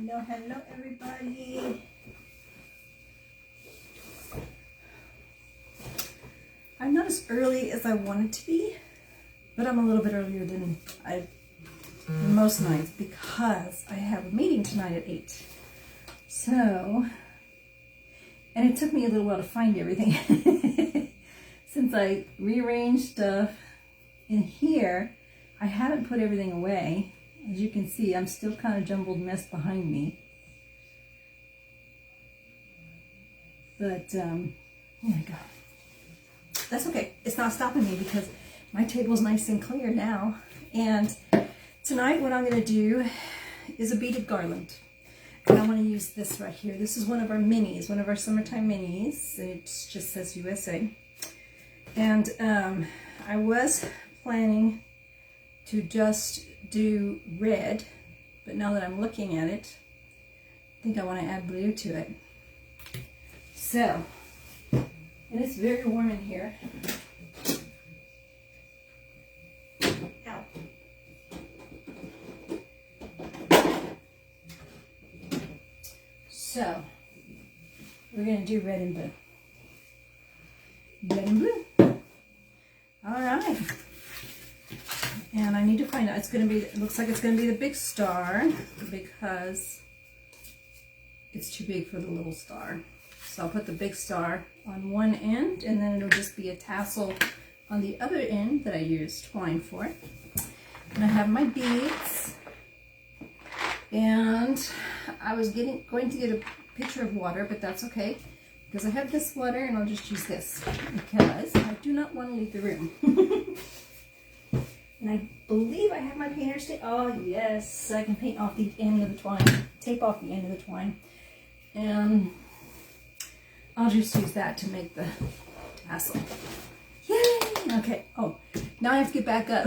Hello everybody. I'm not as early as I wanted to be, but I'm a little bit earlier than most nights because I have a meeting tonight at 8. So, and it took me a little while to find everything. Since I rearranged stuff in here, I haven't put everything away. As you can see, I'm still kind of jumbled mess behind me. But, there we go. That's okay. It's not stopping me because my table's nice and clear now. And tonight what I'm going to do is a beaded garland. And I want to use this right here. This is one of our minis, one of our summertime minis. It just says USA. And I was planning to just do red, but now that I'm looking at it, I think I want to add blue to it. So, and it's very warm in here. Ow. So, we're going to do red and blue. Red and blue. All right. And I need to find out, it looks like it's going to be the big star because it's too big for the little star. So I'll put the big star on one end and then it'll just be a tassel on the other end that I use twine for. And I have my beads. And I was going to get a pitcher of water, but that's okay because I have this water and I'll just use this because I do not want to leave the room. And I believe I have my painter tape. Oh yes, I can paint off the end of the twine, tape off the end of the twine. And I'll just use that to make the tassel. Yay! Okay, oh, now I have to get back up.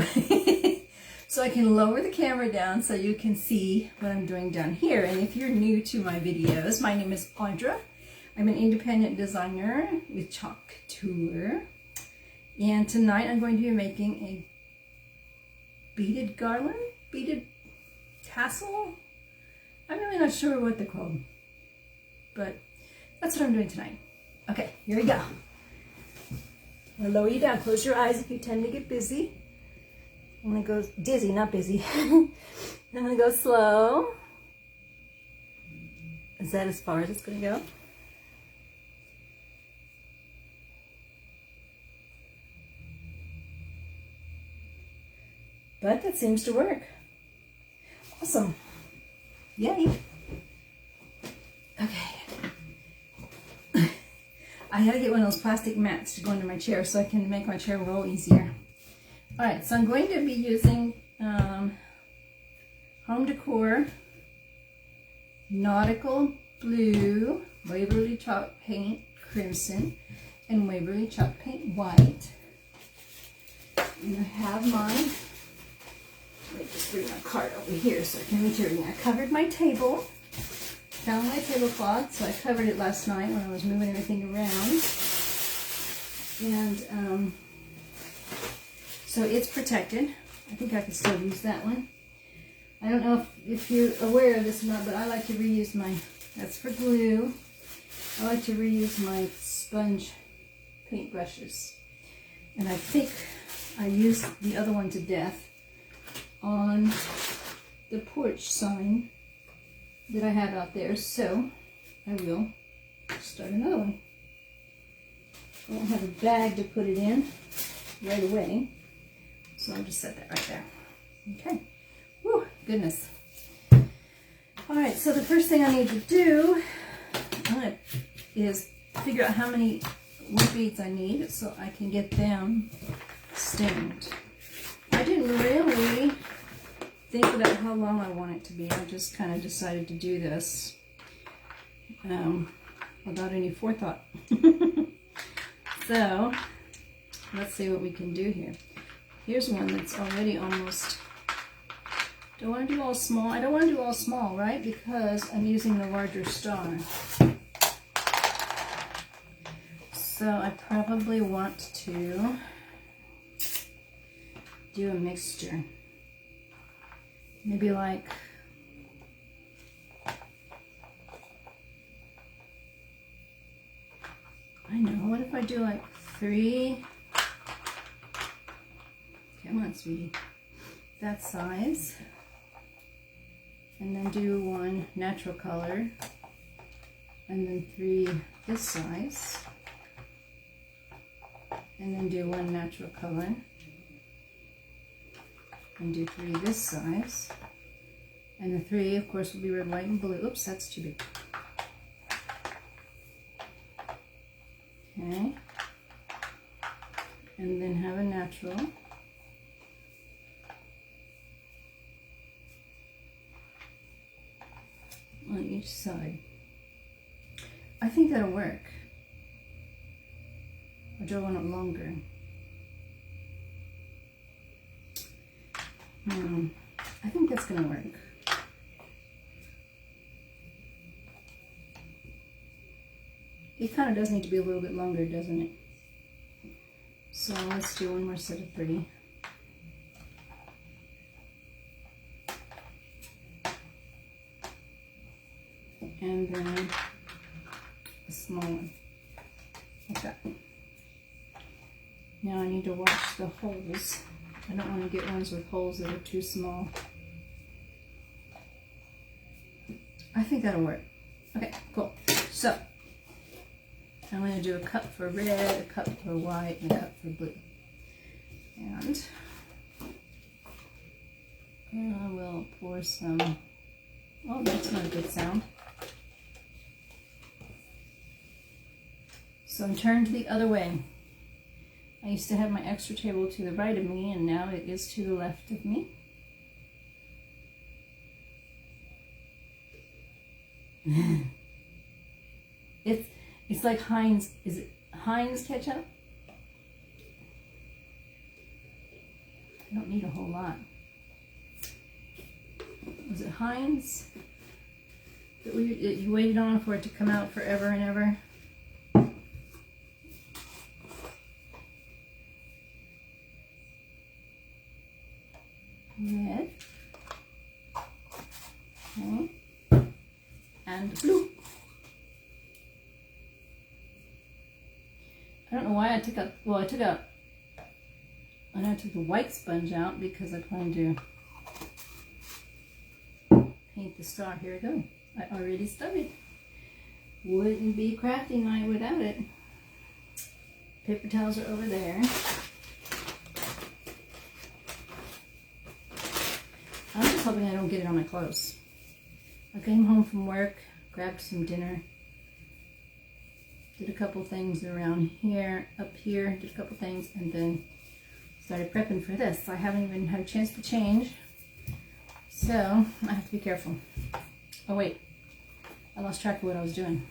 So I can lower the camera down so you can see what I'm doing down here. And if you're new to my videos, my name is Audra. I'm an independent designer with Couture. And tonight I'm going to be making a beaded garland, beaded tassel. I'm really not sure what they're called, but that's what I'm doing tonight. Okay, here we go. I'm gonna lower you down. Close your eyes if you tend to get busy. I'm gonna go dizzy, not busy. I'm gonna go slow. Is that as far as it's gonna go? But that seems to work. Awesome. Yay. Okay. I had to get one of those plastic mats to go under my chair so I can make my chair roll easier. Alright, so I'm going to be using Home Decor Nautical Blue, Waverly Chalk Paint Crimson, and Waverly Chalk Paint White. And I have mine. Let me just bring my cart over here so I can reach everything. I covered my table, found my tablecloth, so I covered it last night when I was moving everything around. And so it's protected. I think I can still use that one. I don't know if you're aware of this or not, but I like to reuse that's for glue. I like to reuse my sponge paint brushes. And I think I used the other one to death on the porch sign that I have out there, so I will start another one. I don't have a bag to put it in right away, so I'll just set that right there. Okay. Whew, goodness. Alright, so the first thing I need to do is figure out how many wood beads I need so I can get them stained. I didn't really think about how long I want it to be. I just kind of decided to do this without any forethought. So let's see what we can do here. Here's one that's already almost, do I want to do all small? I don't want to do all small, right? Because I'm using the larger star. So I probably want to do a mixture. Maybe like I do like 3, come on sweetie, that size, and then do 1 natural color, and then 3 this size, and then do 1 natural color, and do 3 this size, and the 3 of course will be red, white, and blue. Oops, that's too big. Okay, and then have a natural. On each side. I think that'll work. Or do I want it longer? I think that's gonna work. It kind of does need to be a little bit longer, doesn't it? So let's do 1 more set of 3. And then a small one, like that. Now I need to watch the holes. I don't want to get ones with holes that are too small. I think that'll work. Okay, cool. So I'm going to do a cup for red, a cup for white, and a cup for blue. And I will pour some, oh, that's not a good sound. So I'm turned the other way. I used to have my extra table to the right of me, and now it is to the left of me. It's like Heinz, is it Heinz ketchup? I don't need a whole lot. Was it Heinz that you waited on for it to come out forever and ever? Red. Okay. And blue. I don't know why I took out, well, I took the white sponge out because I plan to paint the star. Here I go. I already started. Wouldn't be crafty night without it. Paper towels are over there. I'm just hoping I don't get it on my clothes. I came home from work, grabbed some dinner, did a couple things around here, up here, did a couple things, and then started prepping for this. I haven't even had a chance to change, so I have to be careful. Oh wait, I lost track of what I was doing.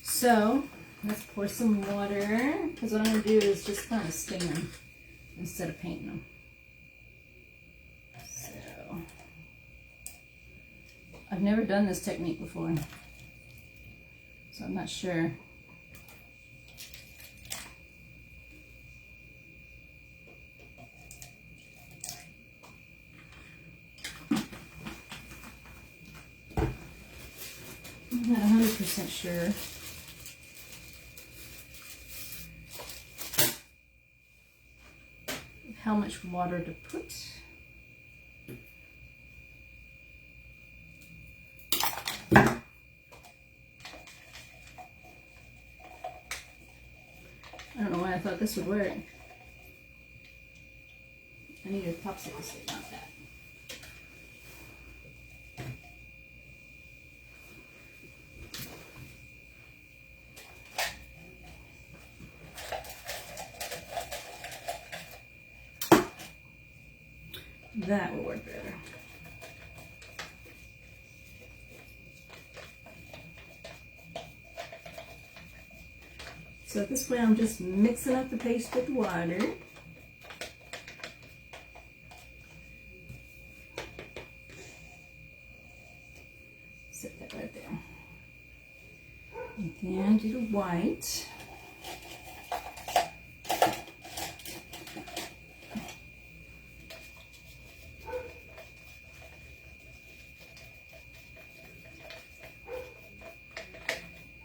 So let's pour some water, because what I'm going to do is just kind of sting them instead of painting them. So I've never done this technique before, so I'm not sure. I'm not 100% sure. How much water to put. I don't know why I thought this would work. I need a popsicle stick, not that. That will work better. So at this point I'm just mixing up the paste with water. Set that right there. And then do the white.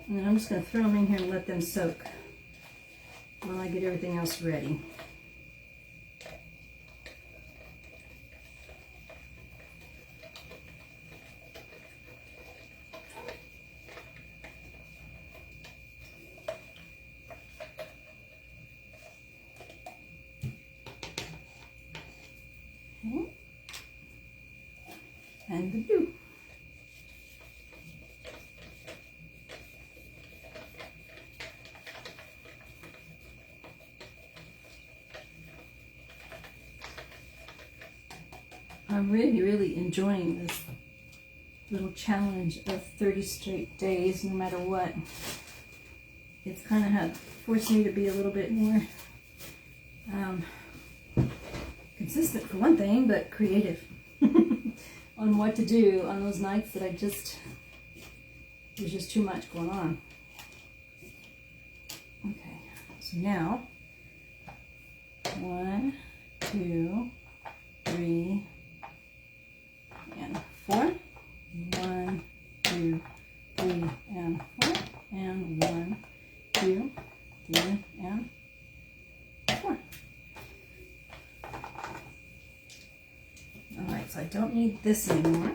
And then I'm just going to throw them in here and let them soak. I get everything else ready. Okay. And the blue. I'm really enjoying this little challenge of 30 straight days, no matter what. It's kind of had forced me to be a little bit more consistent for one thing, but creative on what to do on those nights that there's just too much going on. Okay, so now 1, 2, 3, and 4. 1, 2, 3, and 4. And 1, 2, 3, and 4. Alright, so I don't need this anymore.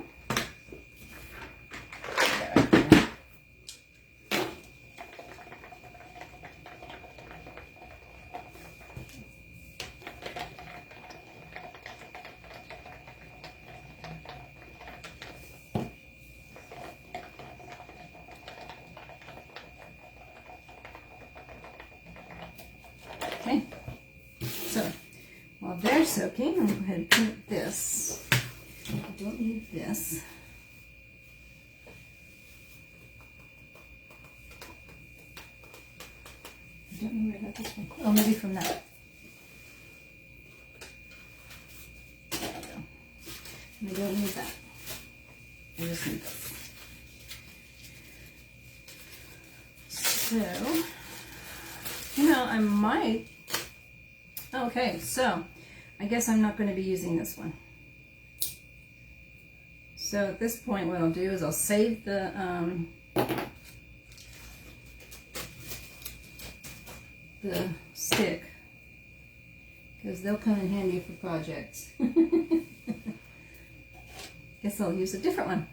Okay, so while they're soaking, I'm going to go ahead and paint this. I don't need this. I don't know where I got this one. Oh, maybe from that. There we go. I don't need that. I just need this. So, you know, I might. Okay, so I guess I'm not going to be using this one. So at this point, what I'll do is I'll save the stick, because they'll come in handy for projects. Guess I'll use a different one.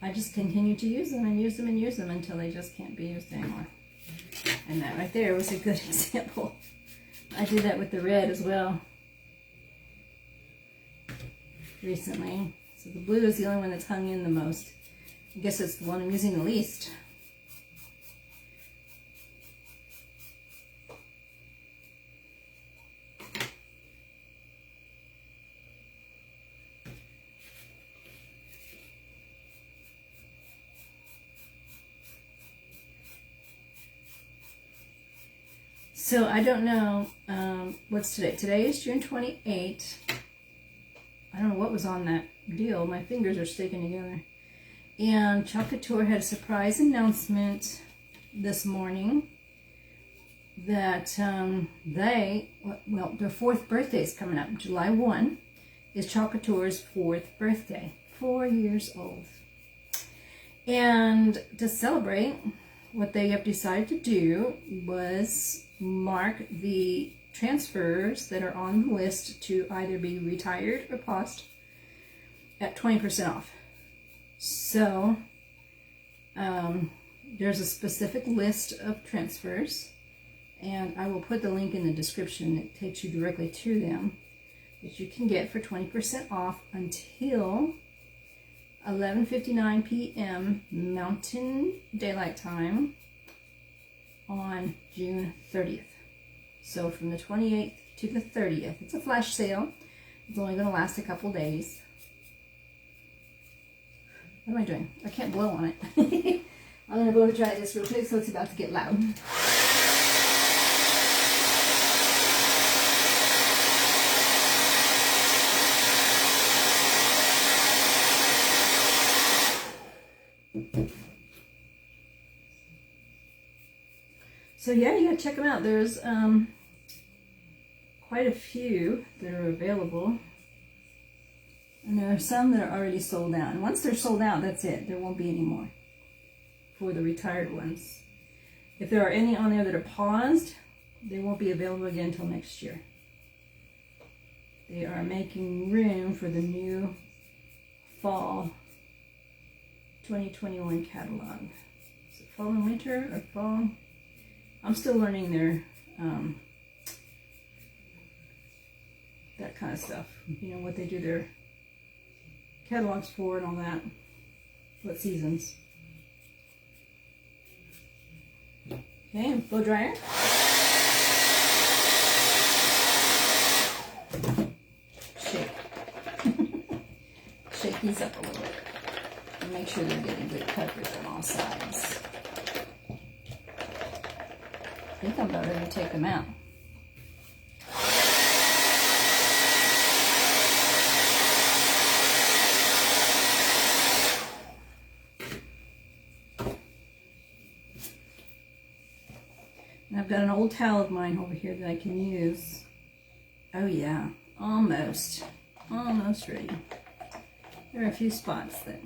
I just continue to use them and use them and use them until they just can't be used anymore. And that right there was a good example. I did that with the red as well recently. So the blue is the only one that's hung in the most. I guess it's the one I'm using the least. So I don't know, what's today? Today is June 28th. I don't know what was on that deal. My fingers are sticking together. And Couture had a surprise announcement this morning that their 4th birthday is coming up. July 1 is Couture's 4th birthday. 4 years old. And to celebrate, what they have decided to do was mark the transfers that are on the list to either be retired or paused at 20% off. So there's a specific list of transfers, and I will put the link in the description that takes you directly to them, that you can get for 20% off until 11:59 p.m. Mountain Daylight Time on June 30th. So from the 28th to the 30th. It's a flash sale. It's only going to last a couple days. What am I doing? I can't blow on it. I'm going to blow dry this real quick, so it's about to get loud. So yeah, you gotta check them out. There's quite a few that are available. And there are some that are already sold out. And once they're sold out, that's it. There won't be any more for the retired ones. If there are any on there that are paused, they won't be available again until next year. They are making room for the new fall 2021 catalog. Is it fall and winter or fall? I'm still learning their that kind of stuff. You know, what they do their catalogs for and all that. What seasons. Okay, and blow dryer. Shake. Shake these up a little bit. And make sure they're getting good coverage on all sides. I think I'm about ready to take them out. And I've got an old towel of mine over here that I can use. Oh yeah, almost ready. There are a few spots that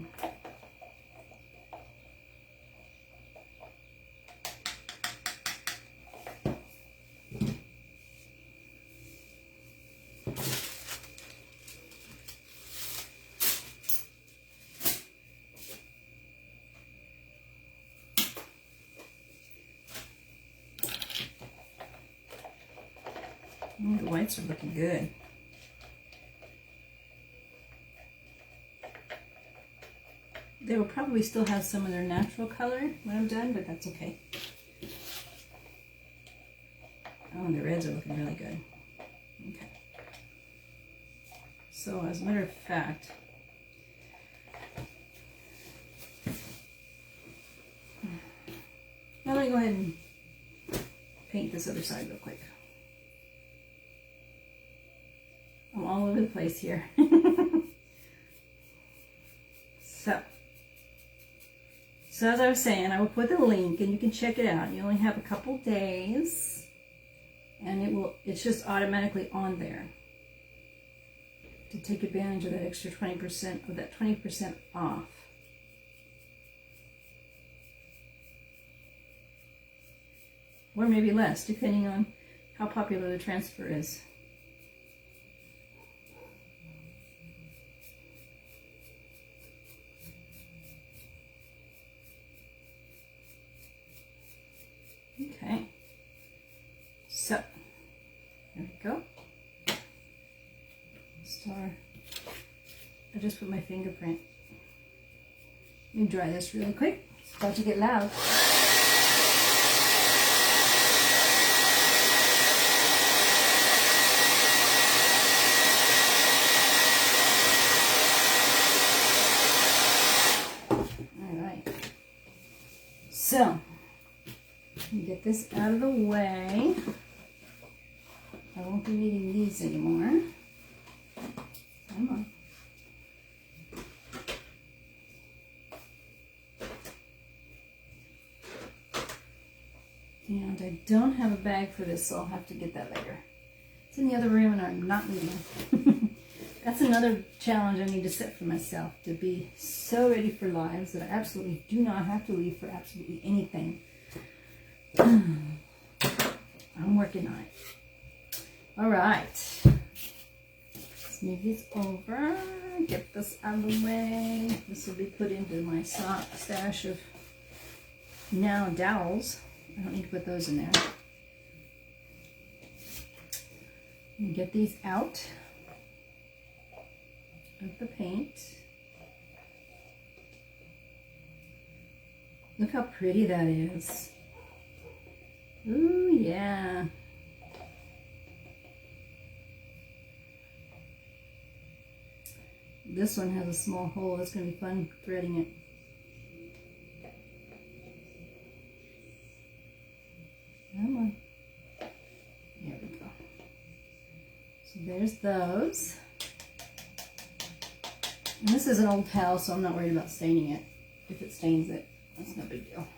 the whites are looking good. They will probably still have some of their natural color when I'm done, but that's okay. Oh, and the reds are looking really good. Okay. So as a matter of fact, now let me go ahead and paint this other side real quick. I'm all over the place here. So as I was saying, I will put the link and you can check it out. You only have a couple days and it's just automatically on there to take advantage of that extra 20% of that 20% off. Or maybe less, depending on how popular the transfer is. Okay, so there we go. Star. I just put my fingerprint. Let me dry this really quick. It's about to get loud. All right. So. Get this out of the way. I won't be needing these anymore. Come on. And I don't have a bag for this, so I'll have to get that later. It's in the other room and I'm not leaving. That's another challenge I need to set for myself, to be so ready for lives that I absolutely do not have to leave for absolutely anything. I'm working on it. All right. Let's move this over. Get this out of the way. This will be put into my sock stash of now dowels. I don't need to put those in there. And get these out of the paint. Look how pretty that is. Ooh, yeah. This one has a small hole. It's going to be fun threading it. Come on. There we go. So there's those. And this is an old towel, so I'm not worried about staining it. If it stains it, that's no big deal.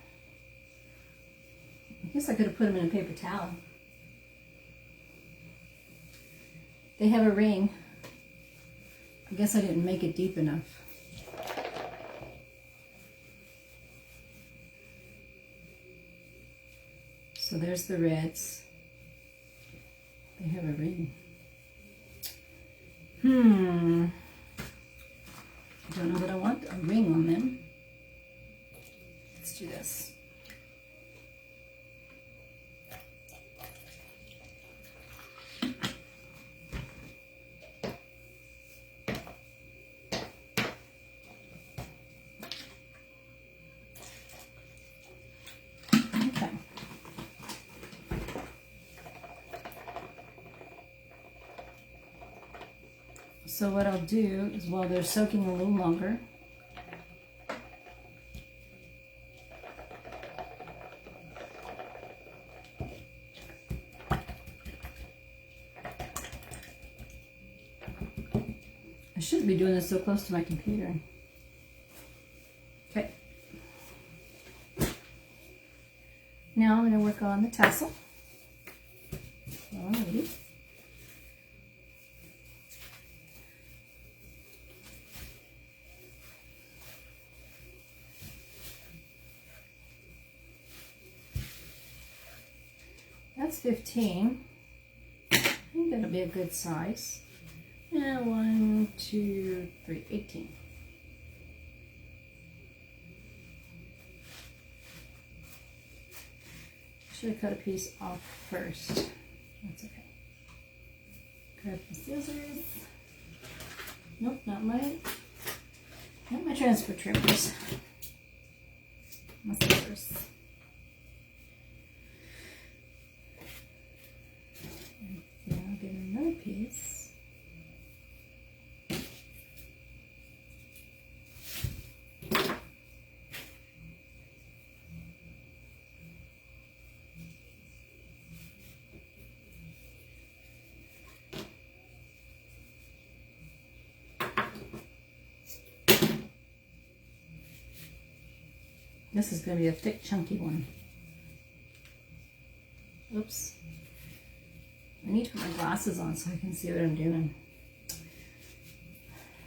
I guess I could have put them in a paper towel. They have a ring I guess I didn't make it deep enough. So there's the reds. They have a ring. I don't know that I want a ring on them. Let's do this. Okay. So what I'll do is, while they're soaking a little longer, I shouldn't be doing this so close to my computer. Okay. Now I'm going to work on the tassel. Alrighty. That's 15. I think that'll be a good size. Yeah, 1, 2, 3, 18. Should have cut a piece off first. That's okay. Grab the scissors. Nope, not my transfer trimmers. My scissors. And I'll get another piece. This is going to be a thick, chunky one. Oops. I need to put my glasses on so I can see what I'm doing.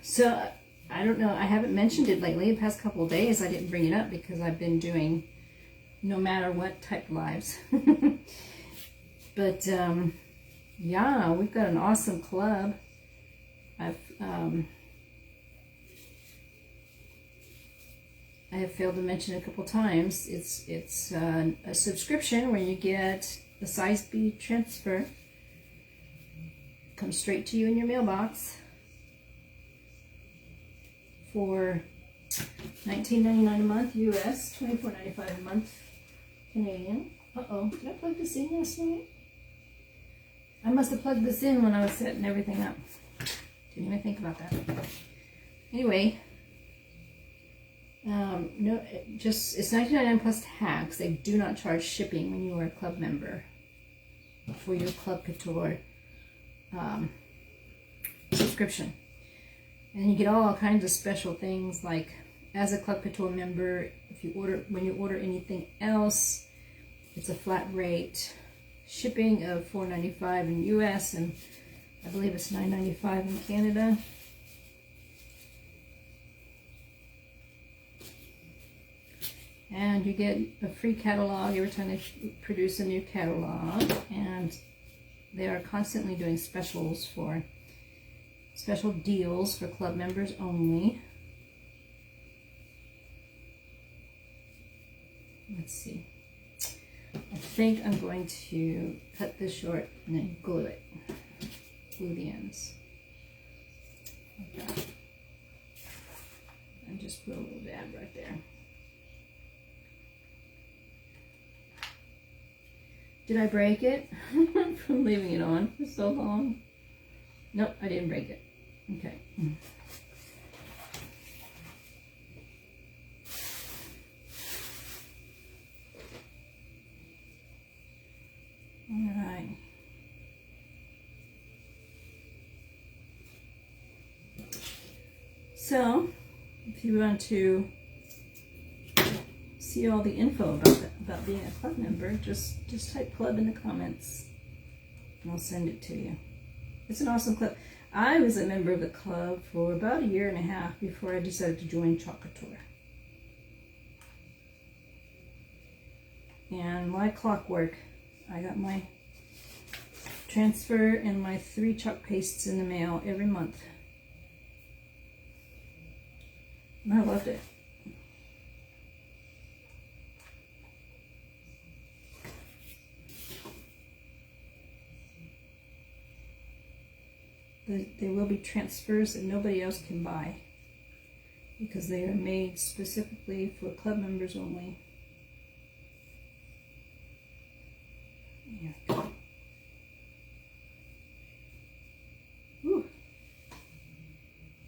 So, I don't know, I haven't mentioned it lately. The past couple of days I didn't bring it up because I've been doing no matter what type lives. But, yeah, we've got an awesome club. I have failed to mention a couple times. It's a subscription where you get the size B transfer. Comes straight to you in your mailbox for $19.99 a month US, $24.95 a month Canadian. Uh-oh, did I plug this in last night? I must have plugged this in when I was setting everything up. Didn't even think about that. Anyway, no, it's $19.99 plus tax. They do not charge shipping when you are a club member for your Club Couture subscription. And you get all kinds of special things, like as a Club Couture member, when you order anything else, it's a flat rate shipping of $4.95 in US, and I believe it's $9.95 in Canada. And you get a free catalog every time they produce a new catalog, and they are constantly doing special deals for club members only. Let's see. I think I'm going to cut this short and then glue it. Glue the ends. Like that. And just put a little dab right there. Did I break it from leaving it on for so long? Nope, I didn't break it. Okay. All right. So, if you want to see all the info about being a club member, just type club in the comments and I'll send it to you. It's an awesome club. I was a member of the club for about a year and a half before I decided to join Couture. And like clockwork, I got my transfer and my 3 chalk pastes in the mail every month. And I loved it. There will be transfers that nobody else can buy because they are made specifically for club members only. There we go. Ooh.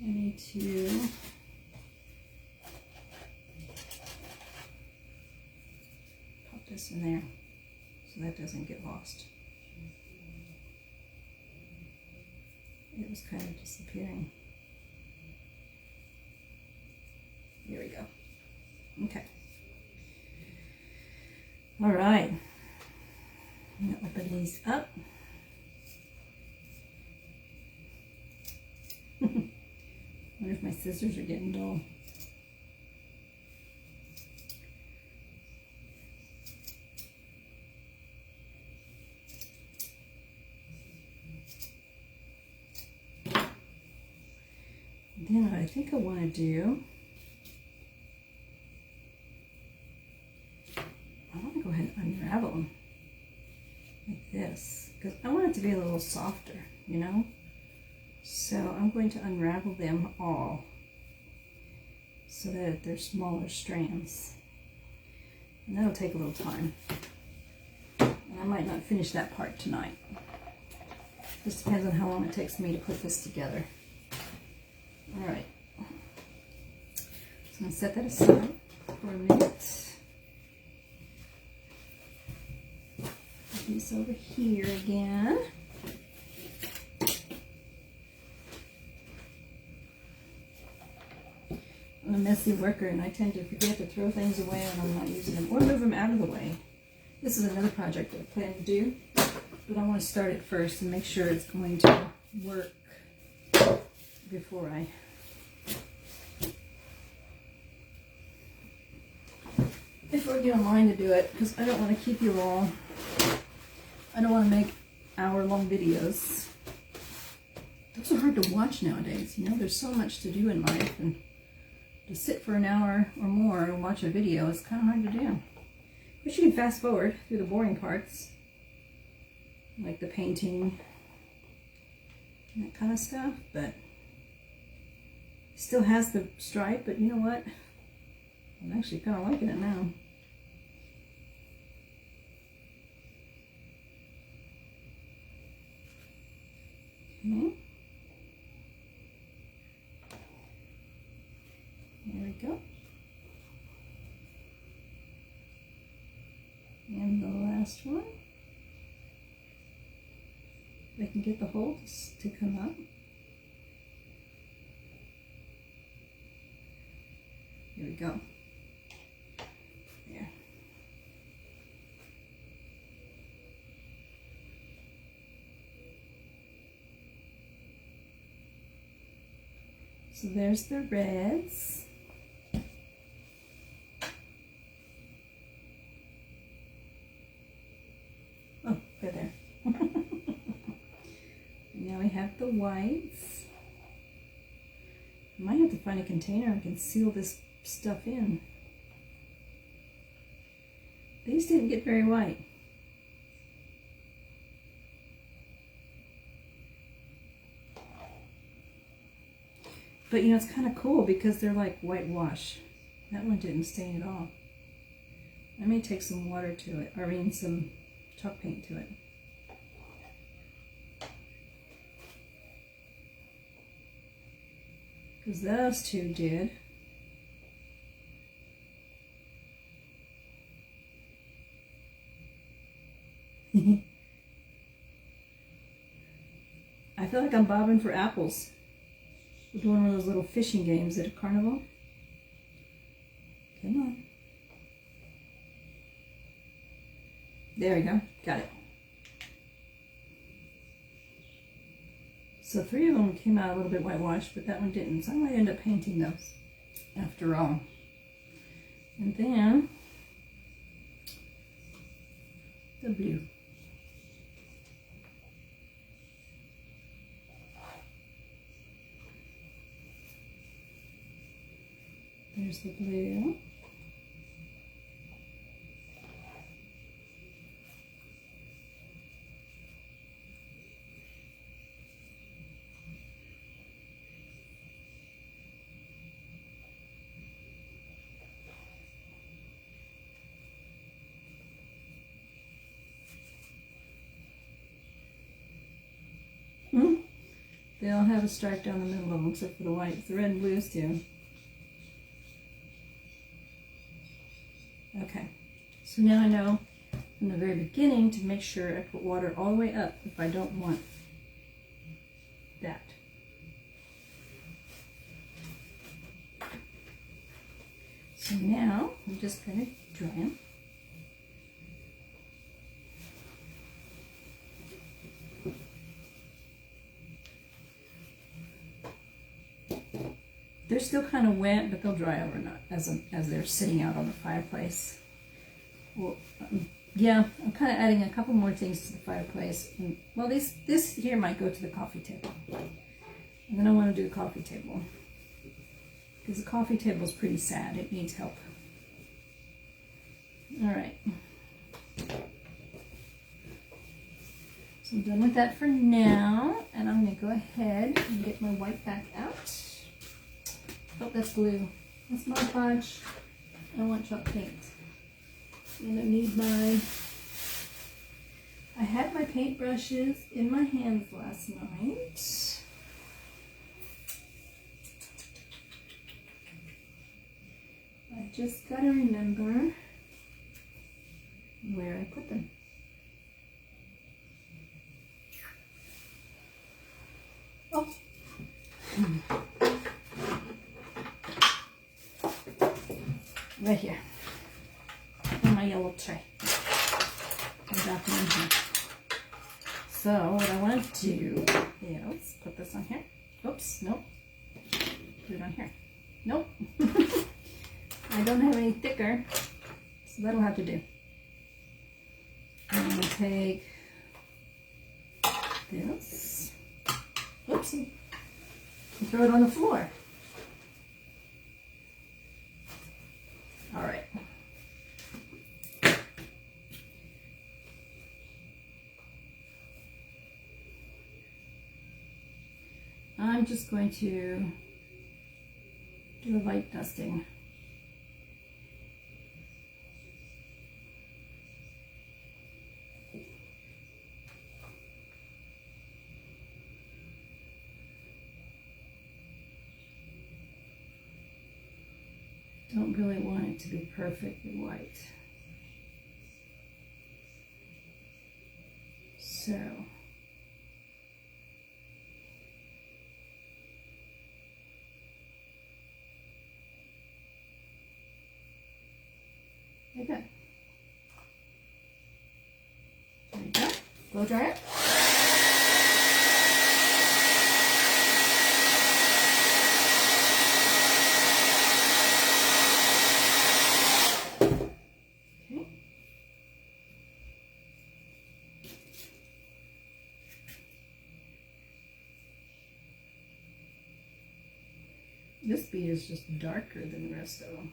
I need to pop this in there so that doesn't get lost. It was kind of disappearing. Here we go. Okay. All right. I'm going to open these up. Wonder if my scissors are getting dull. Then what I think I want to do, I want to go ahead and unravel them like this because I want it to be a little softer, you know? So I'm going to unravel them all so that they're smaller strands. And that'll take a little time. And I might not finish that part tonight. Just depends on how long it takes me to put this together. All right, so I'm going to set that aside for a minute. Put these over here again. I'm a messy worker and I tend to forget to throw things away when I'm not using them or move them out of the way. This is another project I plan to do, but I want to start it first and make sure it's going to work before I get online to do it, because I don't want to keep you all. I don't want to make hour-long videos. Those are hard to watch nowadays. You know, there's so much to do in life, and to sit for an hour or more and watch a video is kind of hard to do. But you can fast forward through the boring parts, like the painting and that kind of stuff, but it still has the stripe, but you know what? I'm actually kind of liking it now. Okay. There we go. And the last one. If I can get the holes to come up. Here we go. There. So there's the reds. Oh, they're there. Now we have the whites. I might have to find a container I can seal this stuff in. These didn't get very white. But you know, it's kind of cool because they're like whitewash. That one didn't stain at all. I may take some water to it, or I mean some chalk paint to it. Because those two did. I feel like I'm bobbing for apples. We're doing one of those little fishing games at a carnival. Come on. There we go. Got it. So 3 of them came out a little bit whitewashed, but that one didn't. So I might end up painting those after all. And then the blue. There's the blue. They all have a stripe down the middle of them, except for the white. The red and blues too. Okay, so now I know from the very beginning to make sure I put water all the way up if I don't want that. So now I'm just going to dry them. They're still kind of wet, but they'll dry overnight as they're sitting out on the fireplace. Well, yeah, I'm kind of adding a couple more things to the fireplace. And, well, this here might go to the coffee table. And then I want to do the coffee table. Because the coffee table is pretty sad. It needs help. All right. So I'm done with that for now. And I'm going to go ahead and get my white back out. Oh, that's blue. That's Mod Podge. I want chalk paint. And I need I had my paintbrushes in my hands last night. I just gotta remember where I put them. Oh. Right here on my yellow tray. I got them in here. So what I want to do is put this on here. Oops, nope. Put it on here. Nope. I don't have any thicker, so that'll have to do. I'm going to take this. Oopsie. And throw it on the floor. All right. I'm just going to do a light dusting. Don't really want it to be perfectly white. So, like that. There you go. Blow dryer. This bead is just darker than the rest of them.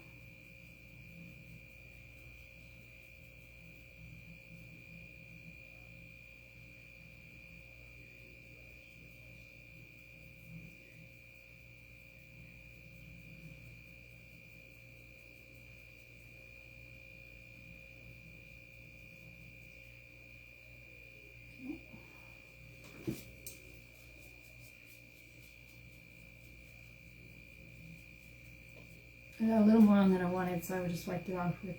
I got a little more on than I wanted, so I just wiped it off with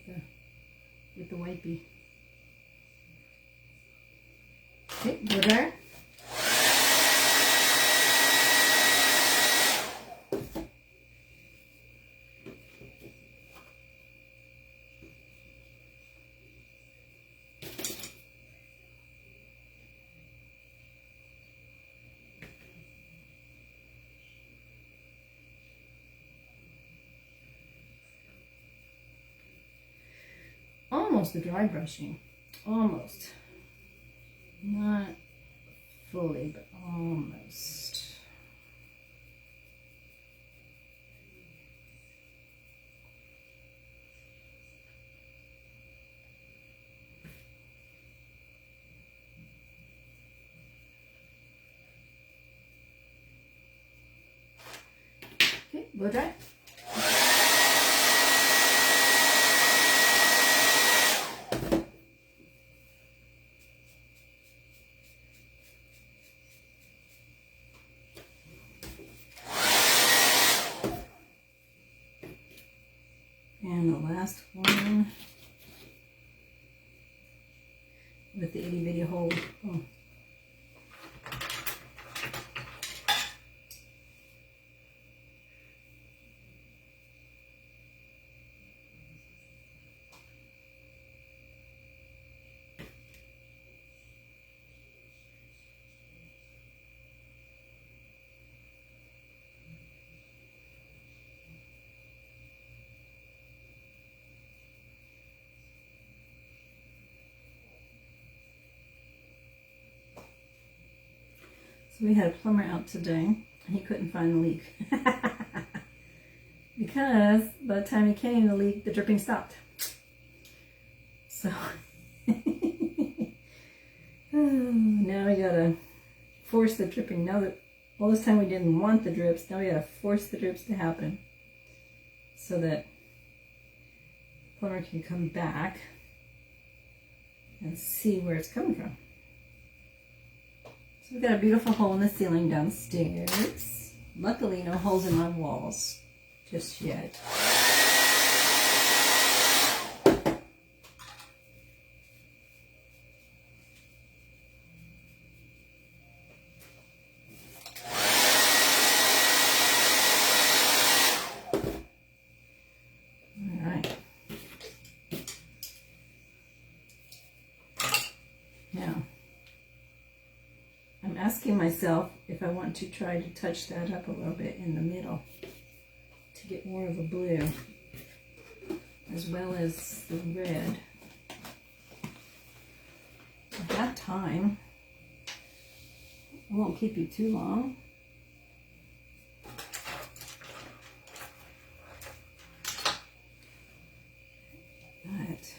the wipey. Okay, go there. almost the dry brushing. Almost. Not fully, but almost. Okay, blow dry. And the last one with the itty bitty hole. Oh. So we had a plumber out today, and he couldn't find the leak. Because by the time he came, the dripping stopped. So, now we gotta force the dripping. Now that all this time we didn't want the drips, now we gotta force the drips to happen. So that the plumber can come back and see where it's coming from. So we've got a beautiful hole in the ceiling downstairs. Luckily, no holes in my walls just yet. All right. Now, I'm asking myself if I want to try to touch that up a little bit in the middle to get more of a blue, as well as the red. At that time, I won't keep you too long. But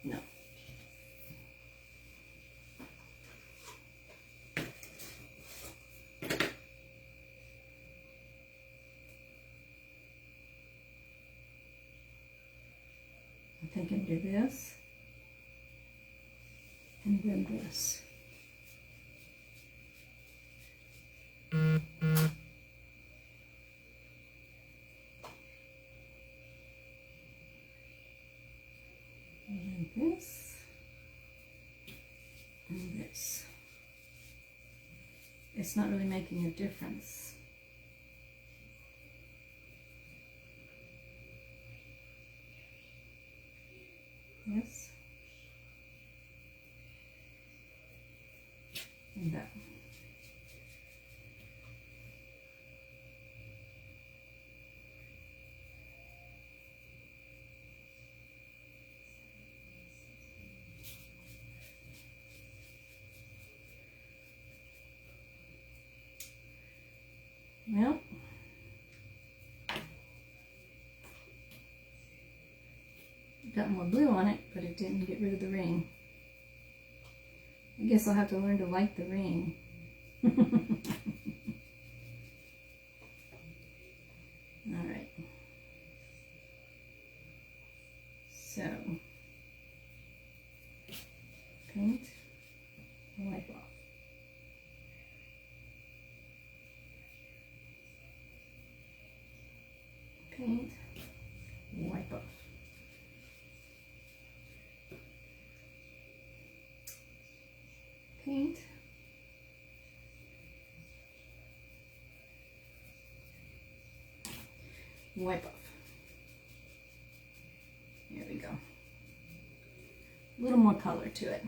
no. I think I can do this, and then this. And then this, and this. It's not really making a difference. Yes. And that. Well, got more blue on it, but it didn't get rid of the ring. I guess I'll have to learn to like the ring. All right. So, paint, wipe off. Paint, wipe off. Paint, wipe off. There we go. A little more color to it.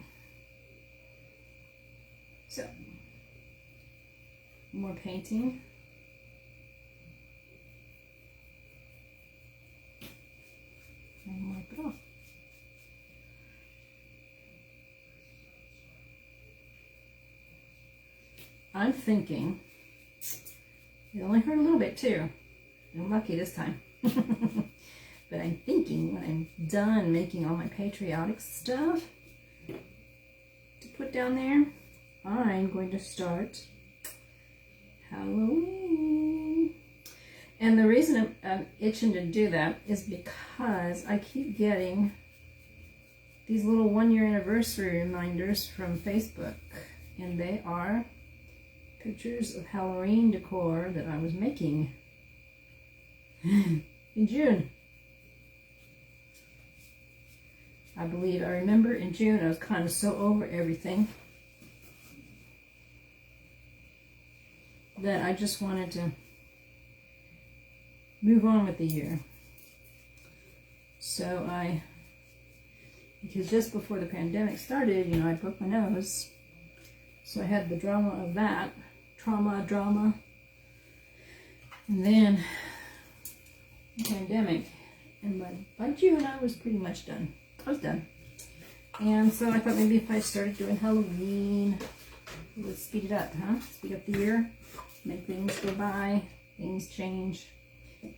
So, more painting. I'm thinking, it only hurt a little bit too. I'm lucky this time. But I'm thinking when I'm done making all my patriotic stuff to put down there, I'm going to start Halloween. And the reason I'm itching to do that is because I keep getting these little 1-year anniversary reminders from Facebook. And they are pictures of Halloween decor that I was making in June. I believe, I remember in June I was kind of so over everything that I just wanted to move on with the year. So because just before the pandemic started, you know, I broke my nose. So I had the drama of that, drama. And then the pandemic. And by June I was pretty much done. I was done. And so I thought maybe if I started doing Halloween, it would speed it up, huh? Speed up the year, make things go by, things change,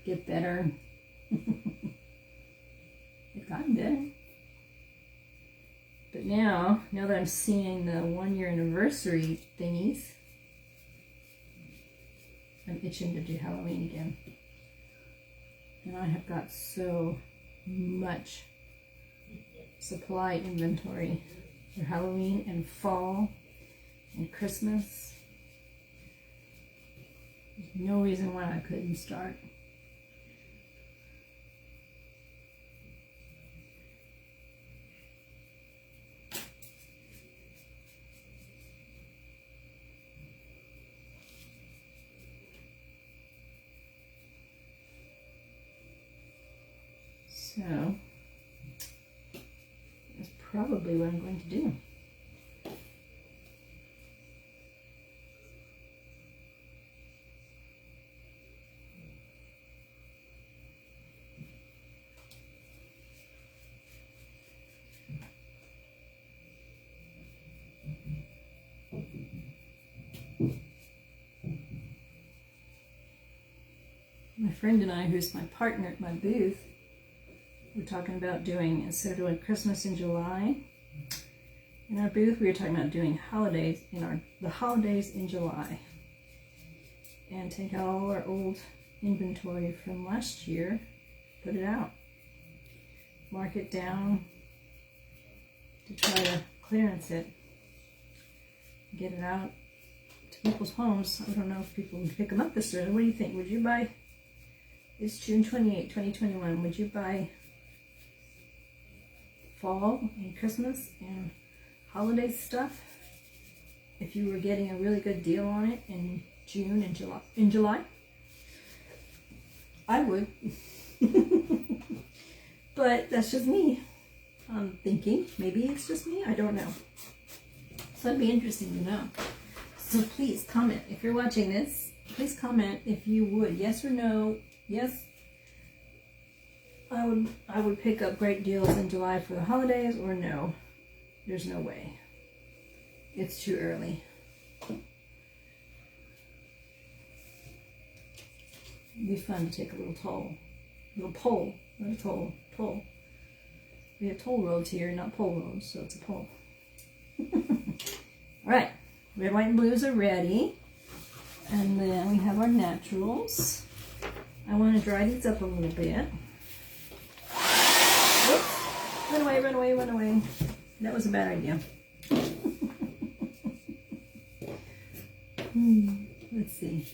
get better. It's gotten better. But now that I'm seeing the 1-year anniversary thingies, I'm itching to do Halloween again. And I have got so much supply inventory for Halloween and fall and Christmas. There's no reason why I couldn't start. So that's probably what I'm going to do. My friend and I, who's my partner at my booth, we're talking about doing, instead of doing Christmas in July in our booth, we were talking about doing holidays in the holidays in July, and take out all our old inventory from last year, put it out, mark it down to try to clearance it, get it out to people's homes. I don't know if people would pick them up this early. What do you think? Would you buy? It's June 28, 2021. Would you buy fall and Christmas and holiday stuff if you were getting a really good deal on it in June and July? In July, I would. But that's just me. I'm thinking maybe it's just me. I don't know. So it'd be interesting to know. So please comment if you're watching this. Please comment if you would, yes or no. Yes, I would pick up great deals in July for the holidays, or no, there's no way. It's too early. It'd be fun to take a little poll, not a toll, poll. We have toll roads here, not pole roads, so it's a poll. All right, red, white, and blues are ready. And then we have our naturals. I want to dry these up a little bit. Whoops. Run away, run away, run away. That was a bad idea. Let's see.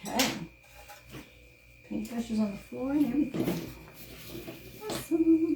Okay. Paintbrushes on the floor and everything. Awesome.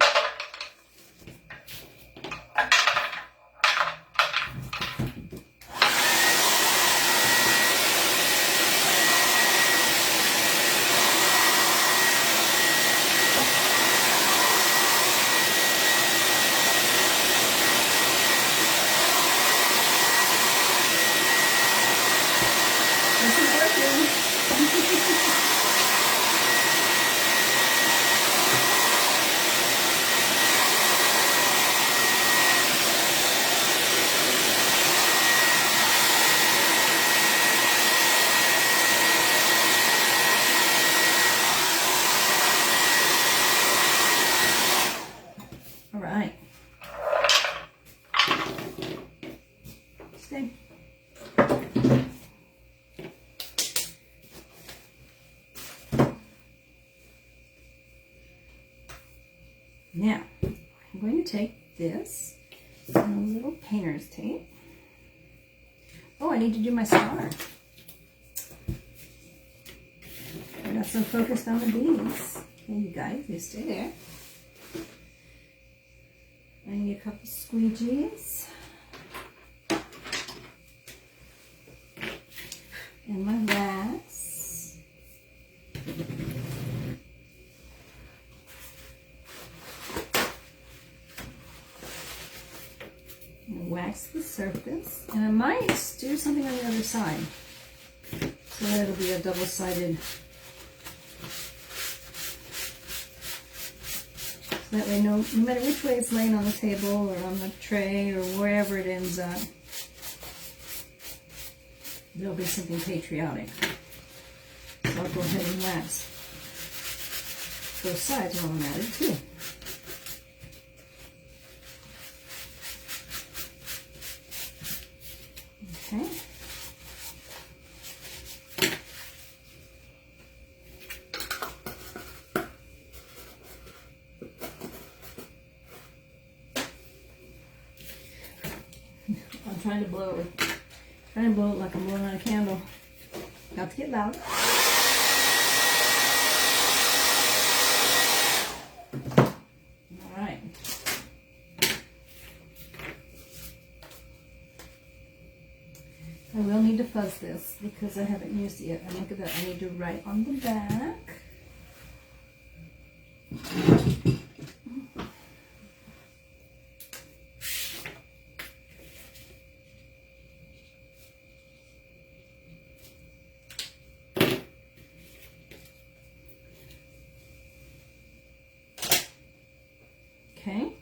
Now, I'm going to take this and a little painter's tape. Oh, I need to do my star. I got some focused on the beads. Okay, you guys, you stay there. I need a couple squeegees. And my wax. And wax the surface. And I might do something on the other side. So that it'll be a double-sided. So that way, no matter which way it's laying on the table or on the tray or wherever it ends up, there'll be something patriotic. So I'll go ahead and wax both sides while I'm at it too. Okay. I'm trying to blow it like I'm blowing on a candle. Got to get loud. All right. I will need to fuzz this because I haven't used it yet. And look at that, I need to write on the back. Okay.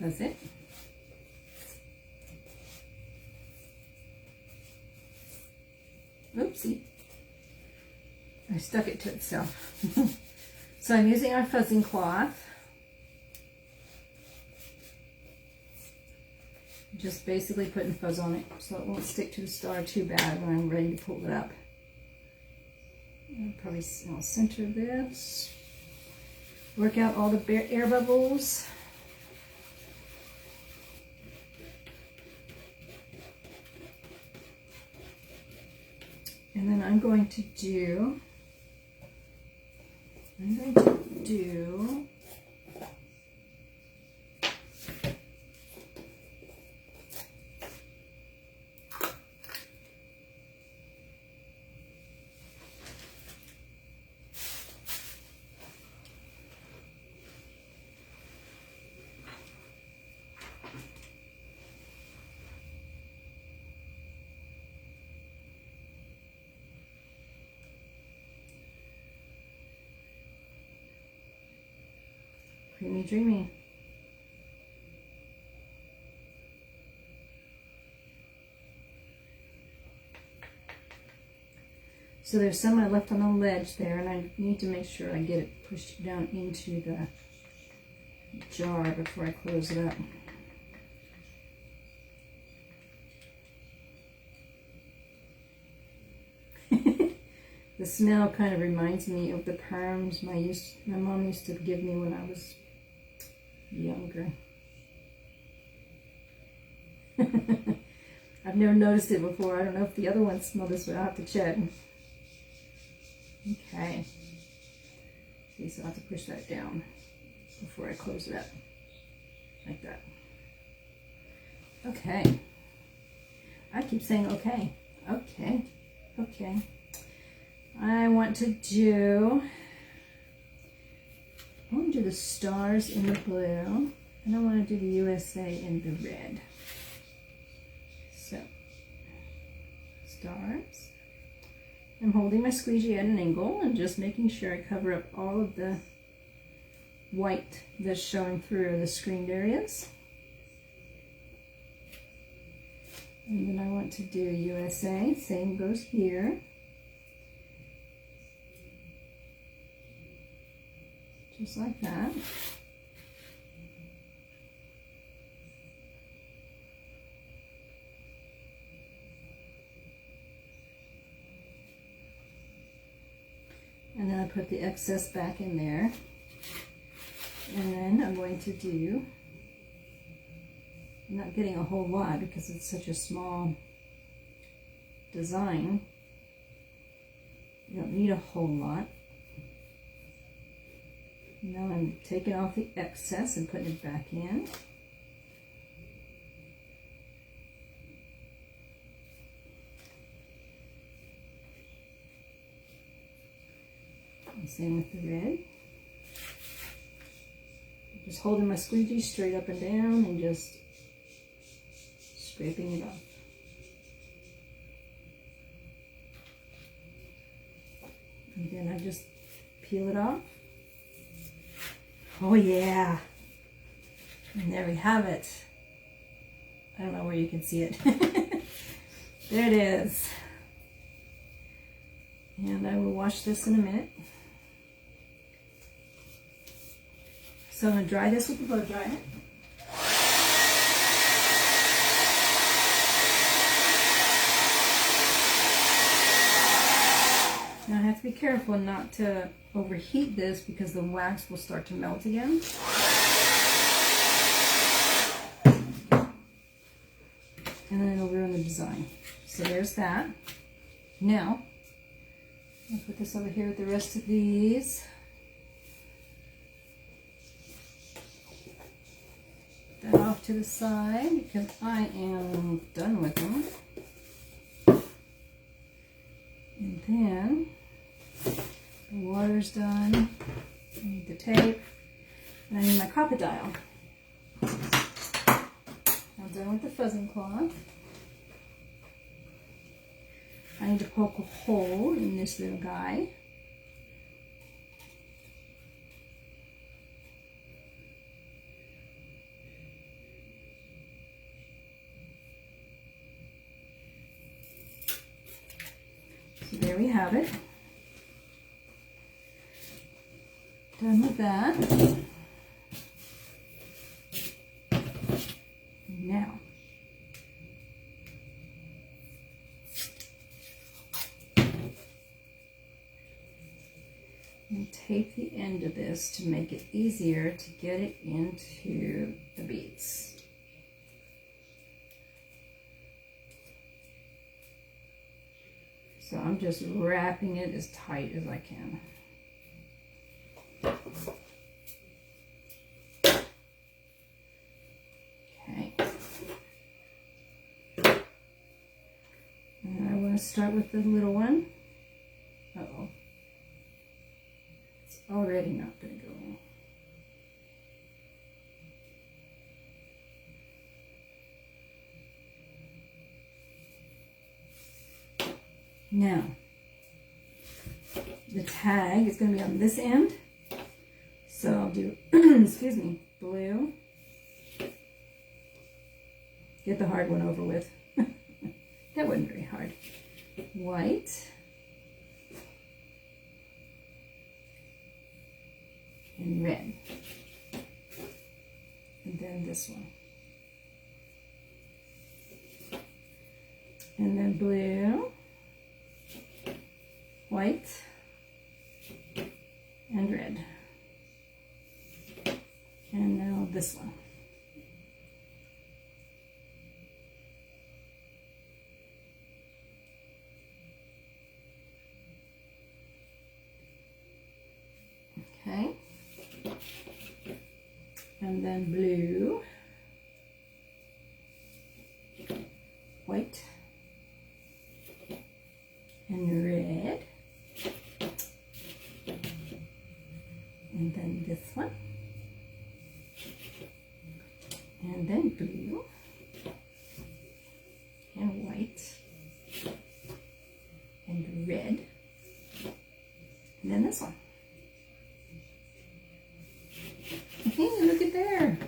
That's it. Oopsie. I stuck it to itself. So I'm using our fuzzing cloth. Just basically putting fuzz on it so it won't stick to the star too bad when I'm ready to pull it up. I'll center this. Work out all the air bubbles. And then I'm going to do Creamy Dreamy. So there's some I left on the ledge there, and I need to make sure I get it pushed down into the jar before I close it up. The smell kind of reminds me of the perms my mom used to give me when I was younger. I've never noticed it before. I don't know if the other ones smell this way. I'll have to check. Okay. See, so I'll have to push that down before I close it up. Like that. Okay. I keep saying okay. Okay. Okay. I want to do the stars in the blue, and I want to do the USA in the red. So, stars. I'm holding my squeegee at an angle and just making sure I cover up all of the white that's showing through the screened areas. And then I want to do USA, same goes here. Just like that. And then I put the excess back in there. And then I'm going to do, I'm not getting a whole lot because it's such a small design. You don't need a whole lot. Now I'm taking off the excess and putting it back in. And same with the red. Just holding my squeegee straight up and down and just scraping it off. And then I just peel it off. Oh yeah! And there we have it. I don't know where you can see it. There it is. And I will wash this in a minute. So I'm going to dry this with the blow dryer. Now I have to be careful not to overheat this because the wax will start to melt again. And then it'll ruin the design. So there's that. Now, I'll put this over here with the rest of these. That off to the side because I am done with them. And then the water's done. I need the tape. And I need my crocodile. I'm done with the fuzzing cloth. I need to poke a hole in this little guy. So there we have it. Done with that. Now, and tape the end of this to make it easier to get it into the beads. So I'm just wrapping it as tight as I can. Okay. And I want to start with the little one. Uh-oh. It's already not going to go in. Now, the tag is going to be on this end. So I'll do, excuse me, blue. Get the hard one over with. That wasn't very hard. White. And red. And then this one. And then blue. White. And red. And now this one. Okay. And then blue, white, and red. And then this one. And then blue and white and red, and then this one. Hey, look at there.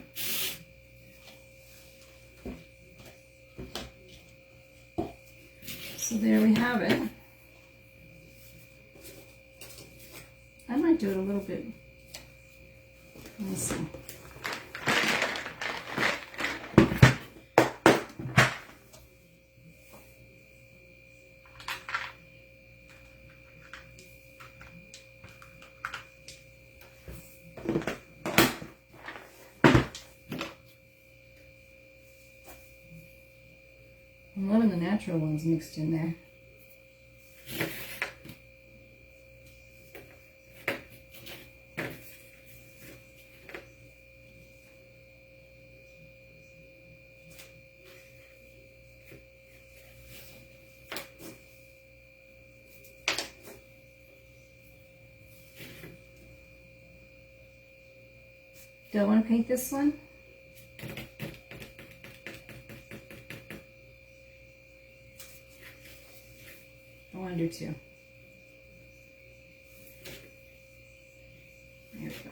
So there we have it. I might do it a little bit. Let me see. I'm loving the natural ones mixed in there. Do I want to paint this one? I want to do two. There we go.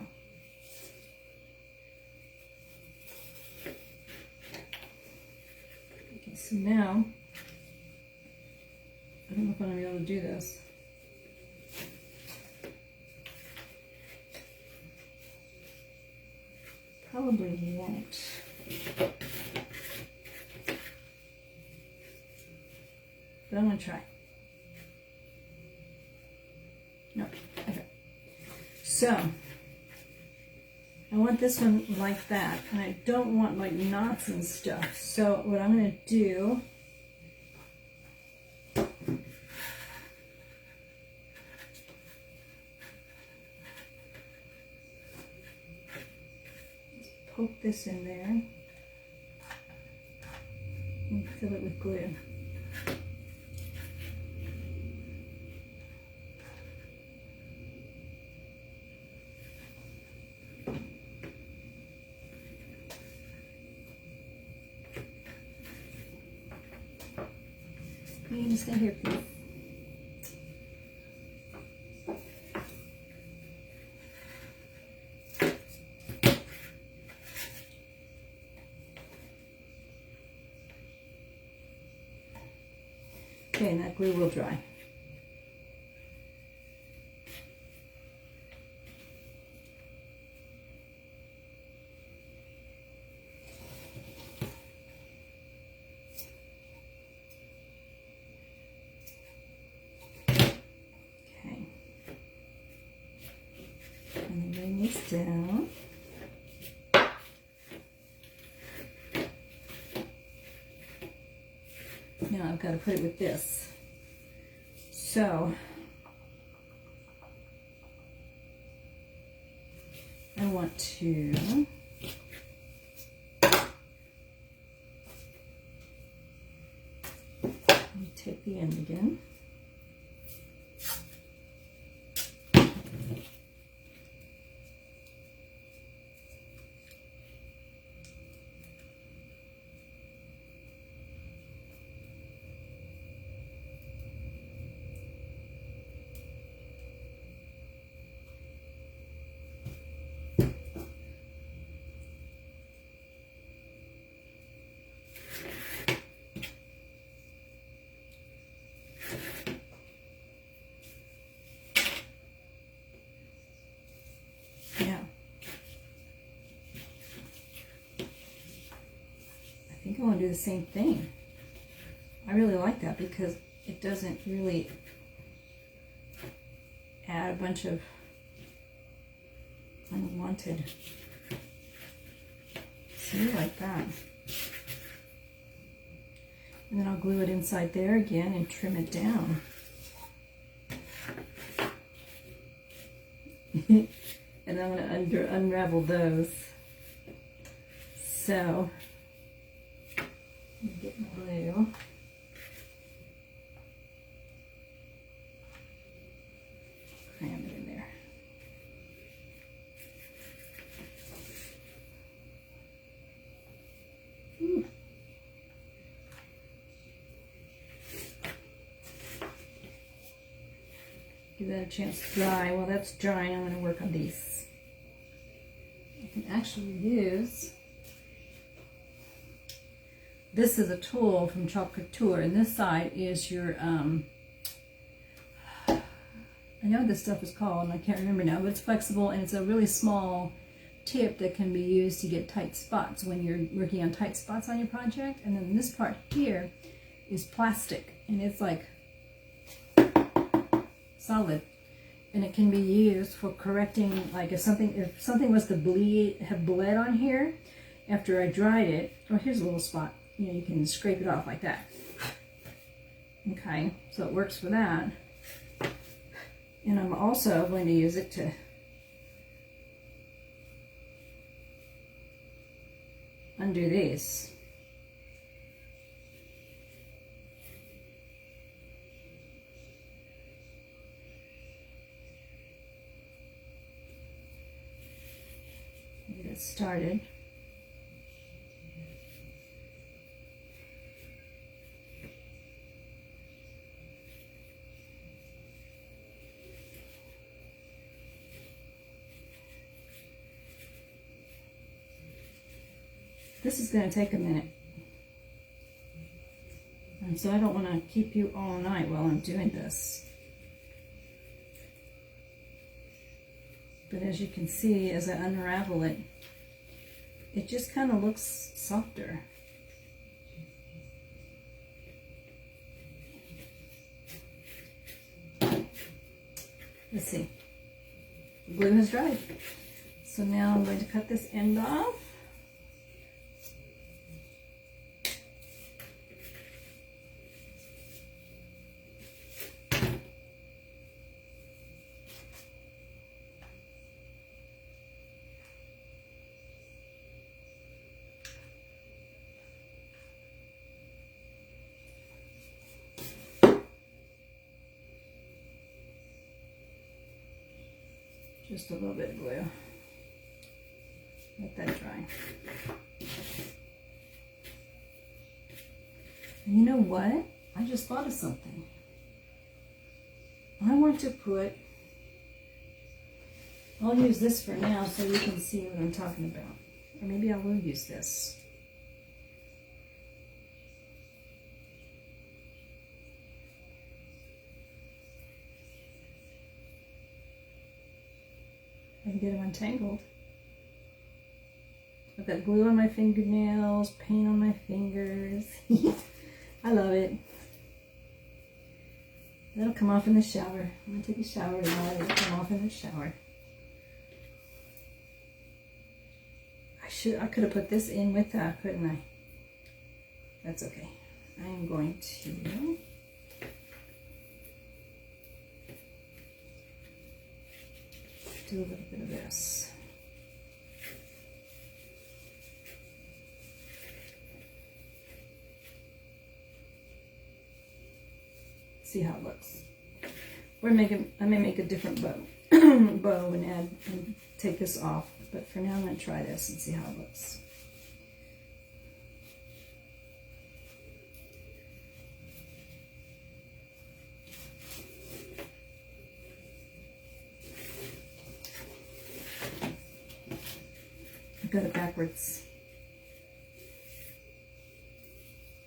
Okay, so now, I don't know if I'm going to be able to do this. Probably won't. But I'm going to try. No. Okay. So, I want this one like that, and I don't want like knots and stuff. So what I'm going to do poke this in there and fill it with glue. You need to stay here, please. Okay, and that glue will dry. Okay. And then bring this down. Now I've got to put it with this. So I want to take the end again. Yeah. I think I want to do the same thing. I really like that because it doesn't really add a bunch of unwanted. See, like that. And then I'll glue it inside there again and trim it down. And I'm going to unravel those. So, get my glue. Cram it in there. Ooh. Give that a chance to dry. While that's drying, I'm going to work on these. I can actually use, this is a tool from Couture, and this side is your, I know what this stuff is called, and I can't remember now, but it's flexible, and it's a really small tip that can be used to get tight spots when you're working on tight spots on your project. And then this part here is plastic, and it's like solid, and it can be used for correcting, like if something was to have bled on here after I dried it. Oh, here's a little spot. You know, you can scrape it off like that. Okay, so it works for that. And I'm also going to use it to undo these. Get it started. This is going to take a minute. And so I don't want to keep you all night while I'm doing this. But as you can see, as I unravel it, it just kind of looks softer. Let's see. The glue has dried. So now I'm going to cut this end off. Just a little bit of glue. Let that dry. And you know what? I just thought of something. I want to put, I'll use this for now so you can see what I'm talking about. Or maybe I will use this. I can get them untangled. I've got glue on my fingernails, paint on my fingers. I love it. That'll come off in the shower. I'm gonna take a shower tonight. It'll come off in the shower. I could have put this in with that, couldn't I? That's okay. I am going to do a little bit of this. See how it looks. I may make a different bow, and take this off. But for now, I'm going to try this and see how it looks. Got it backwards.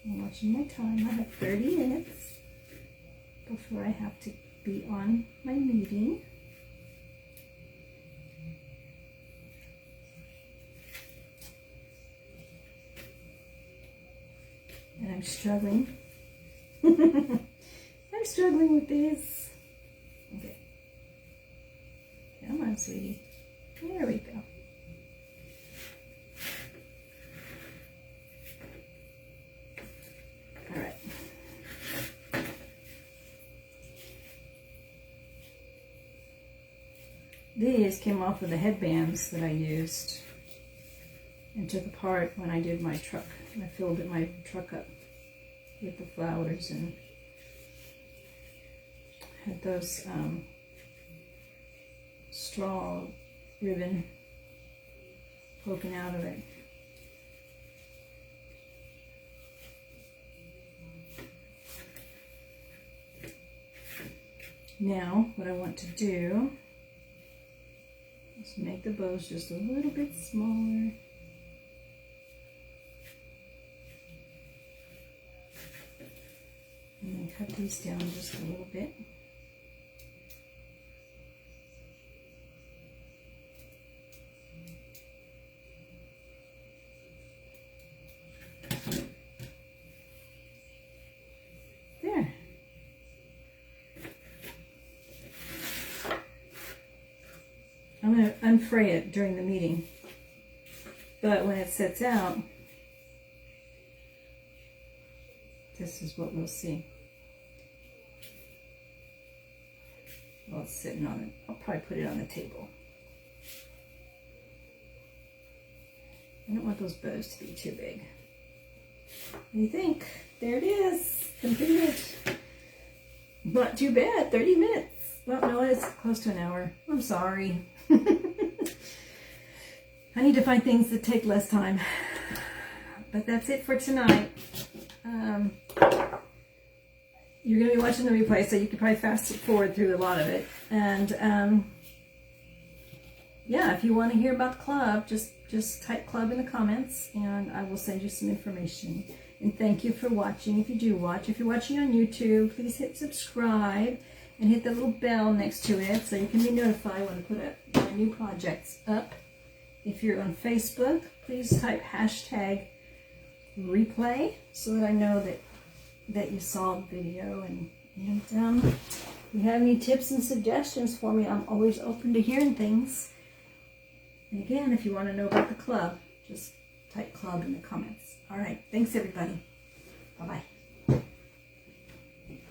I'm watching my time. I have 30 minutes before I have to be on my meeting. And I'm struggling. I'm struggling with this. Okay. Come on, sweetie. There we go. These came off of the headbands that I used and took apart when I did my truck. I filled my truck up with the flowers and had those straw ribbon poking out of it. Now, what I want to do is make the bows just a little bit smaller. And then cut these down just a little bit. There. I'm going to unfray it during the meeting, but when it sets out, this is what we'll see. while it's sitting on it. I'll probably put it on the table. I don't want those bows to be too big. What do you think? There it is, completed. Not too bad, 30 minutes. Well, no, it's close to an hour. I'm sorry. I need to find things that take less time. But that's it for tonight. You're going to be watching the replay, so you can probably fast forward through a lot of it. And yeah, if you want to hear about the club, just type club in the comments, and I will send you some information. And thank you for watching. If you do watch, if you're watching on YouTube, please hit subscribe and hit the little bell next to it so you can be notified when I put up my new projects up. If you're on Facebook, please type hashtag replay so that I know that you saw the video. And if you have any tips and suggestions for me, I'm always open to hearing things. And again, if you want to know about the club, just type club in the comments. All right, thanks everybody. Bye-bye. I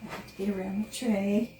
have to get around the tray.